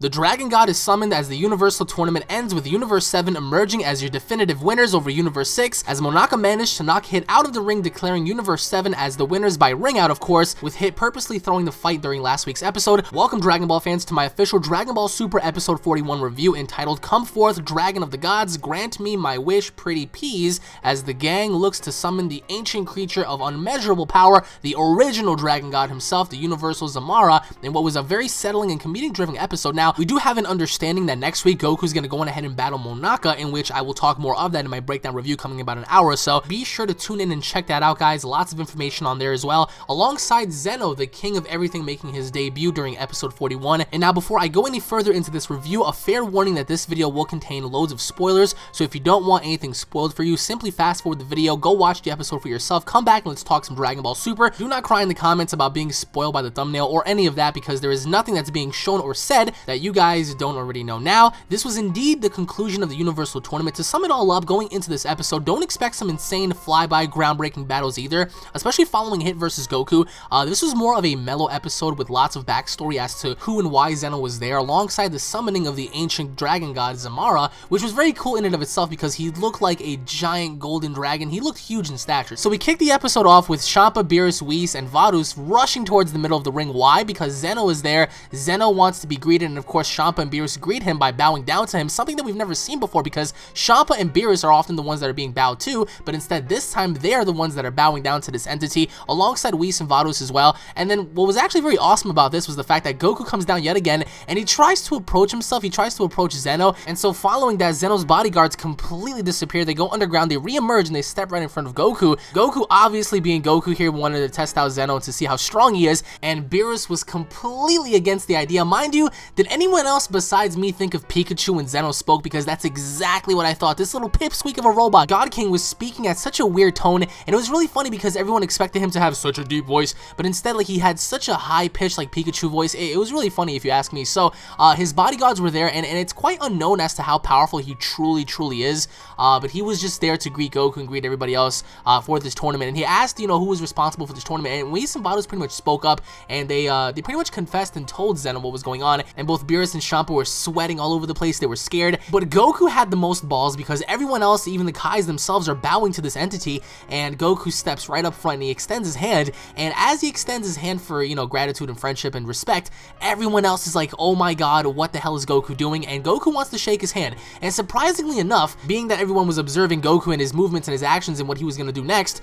The Dragon God is summoned as the Universal Tournament ends, with Universe 7 emerging as your definitive winners over Universe 6, as Monaka managed to knock Hit out of the ring, declaring Universe 7 as the winners by ring out, of course, with Hit purposely throwing the fight during last week's episode. Welcome, Dragon Ball fans, to my official Dragon Ball Super Episode 41 review entitled Come Forth, Dragon of the Gods, Grant Me My Wish, Pretty Peas, as the gang looks to summon the ancient creature of unmeasurable power, the original Dragon God himself, the Universal Zarama, in what was a very settling and comedic-driven episode. Now, we do have an understanding that next week Goku's going to go on ahead and battle Monaka, in which I will talk more of that in my breakdown review coming in about an hour or so. Be sure to tune in and check that out, guys. Lots of information on there as well, alongside Zeno, the king of everything, making his debut during episode 41. And now, before I go any further into this review, a fair warning that this video will contain loads of spoilers, so if you don't want anything spoiled for you, simply fast forward the video, go watch the episode for yourself, come back and let's talk some Dragon Ball Super. Do not cry in the comments about being spoiled by the thumbnail or any of that, because there is nothing that's being shown or said that you guys don't already know. Now, this was indeed the conclusion of the Universal Tournament. To sum it all up, going into this episode, don't expect some insane flyby groundbreaking battles either, especially following Hit versus Goku. This was more of a mellow episode with lots of backstory as to who and why Zeno was there, alongside the summoning of the ancient dragon god Zamara, which was very cool in and of itself because he looked like a giant golden dragon. He looked huge in stature. So we kicked the episode off with Champa, Beerus, Whis, and Varus rushing towards the middle of the ring. Why? Because Zeno is there. Zeno wants to be greeted, and of course Champa and Beerus greet him by bowing down to him, something that we've never seen before, because Champa and Beerus are often the ones that are being bowed to, but instead this time they are the ones that are bowing down to this entity, alongside Whis and Varus as well. And then what was actually very awesome about this was the fact that Goku comes down yet again, and he tries to approach himself, he tries to approach Zeno, and so following that, Zeno's bodyguards completely disappear. They go underground, they re-emerge, and they step right in front of Goku. Goku, obviously being Goku here, wanted to test out Zeno to see how strong he is, and Beerus was completely against the idea. Mind you, did anyone else besides me think of Pikachu when Zeno spoke? Because that's exactly what I thought. This little pipsqueak of a robot, God King, was speaking at such a weird tone, and it was really funny because everyone expected him to have such a deep voice, but instead, like, he had such a high pitched, like, Pikachu voice. It was really funny if you ask me. So his bodyguards were there, and it's quite unknown as to how powerful he truly is, but he was just there to greet Goku and greet everybody else for this tournament. And he asked, you know, who was responsible for this tournament, and Whis and Varus pretty much spoke up, and they pretty much confessed and told Zeno what was going on, and both Beerus and Champa were sweating all over the place. They were scared, but Goku had the most balls because everyone else, even the Kais themselves, are bowing to this entity, and Goku steps right up front and he extends his hand, and as he extends his hand for, you know, gratitude and friendship and respect, everyone else is like, oh my god, what the hell is Goku doing? And Goku wants to shake his hand, and surprisingly enough, being that everyone was observing Goku and his movements and his actions and what he was going to do next,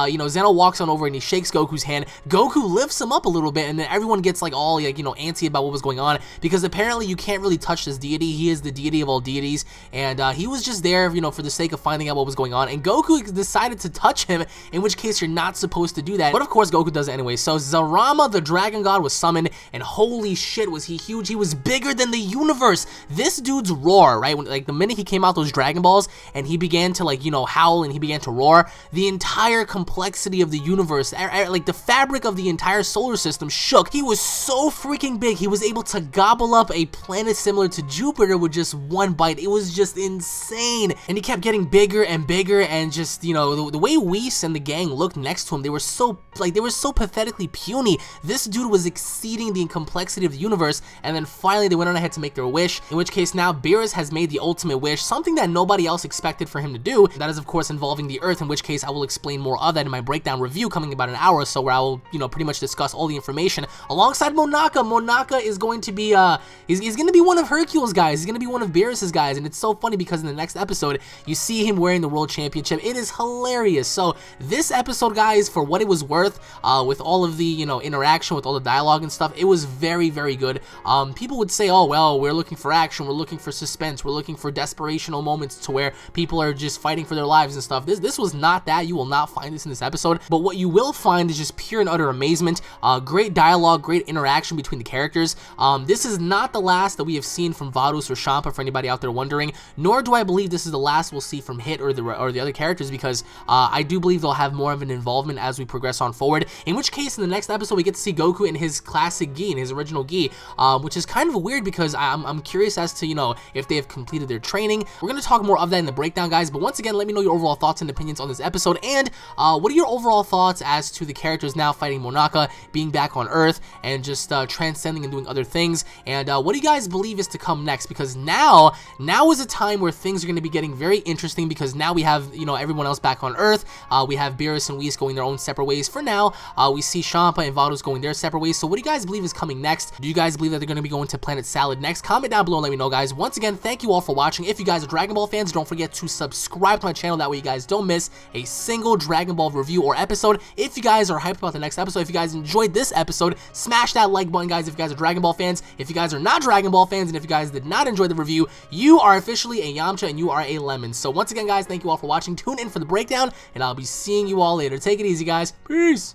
you know, Zeno walks on over and he shakes Goku's hand. Goku lifts him up a little bit, and then everyone gets like all, like, you know, antsy about what was going on, because apparently you can't really touch this deity. He is the deity of all deities, and he was just there, you know, for the sake of finding out what was going on, and Goku decided to touch him, in which case you're not supposed to do that, but of course Goku does it anyway. So Zarama, the Dragon God, was summoned, and holy shit, was he huge. He was bigger than the universe. This dude's roar, right, when, like, the minute he came out those Dragon Balls and he began to, like, you know, howl and he began to roar, the entire complexity of the universe, like the fabric of the entire solar system, shook. He was so freaking big. He was able to gobble up a planet similar to Jupiter with just one bite. It was just insane, and he kept getting bigger and bigger, and just, you know, the way Whis and the gang looked next to him, they were so pathetically puny. This dude was exceeding the complexity of the universe, and then finally they went on ahead to make their wish, in which case now Beerus has made the ultimate wish, something that nobody else expected for him to do. That is, of course, involving the Earth, in which case I will explain more of that in my breakdown review coming in about an hour or so, where I will, you know, pretty much discuss all the information alongside Monaka. Monaka is going to be he's going to be one of Hercule's guys. He's going to be one of Beerus's guys, and it's so funny because in the next episode you see him wearing the World Championship. It is hilarious. So this episode, guys, for what it was worth, with all of the, you know, interaction, with all the dialogue and stuff, it was very good. People would say, oh well, we're looking for action, we're looking for suspense, we're looking for desperational moments to where people are just fighting for their lives and stuff. This was not that. You will not find this in this episode, but what you will find is just pure and utter amazement. Great dialogue, great interaction between the characters. This is not the last that we have seen from Varus or Champa, for anybody out there wondering, nor do I believe this is the last we'll see from Hit or the other characters, because I do believe they'll have more of an involvement as we progress on forward, in which case in the next episode we get to see Goku in his classic gi, in his original gi, which is kind of weird because I'm curious as to, you know, if they have completed their training. We're going to talk more of that in the breakdown, guys, but once again, let me know your overall thoughts and opinions on this episode, and what are your overall thoughts as to the characters now fighting Monaka, being back on Earth, and just transcending and doing other things, and And what do you guys believe is to come next? Because now is a time where things are going to be getting very interesting, because now we have, you know, everyone else back on Earth. We have Beerus and Whis going their own separate ways for now. We see Champa and Vados going their separate ways. So what do you guys believe is coming next? Do you guys believe that they're going to be going to Planet Salad next? Comment down below and let me know, guys. Once again, thank you all for watching. If you guys are Dragon Ball fans, don't forget to subscribe to my channel. That way you guys don't miss a single Dragon Ball review or episode. If you guys are hyped about the next episode, if you guys enjoyed this episode, smash that like button, guys, if you guys are Dragon Ball fans. If you guys are not Dragon Ball fans, and if you guys did not enjoy the review, you are officially a Yamcha and you are a lemon. So once again, guys, thank you all for watching. Tune in for the breakdown, and I'll be seeing you all later. Take it easy, guys. Peace.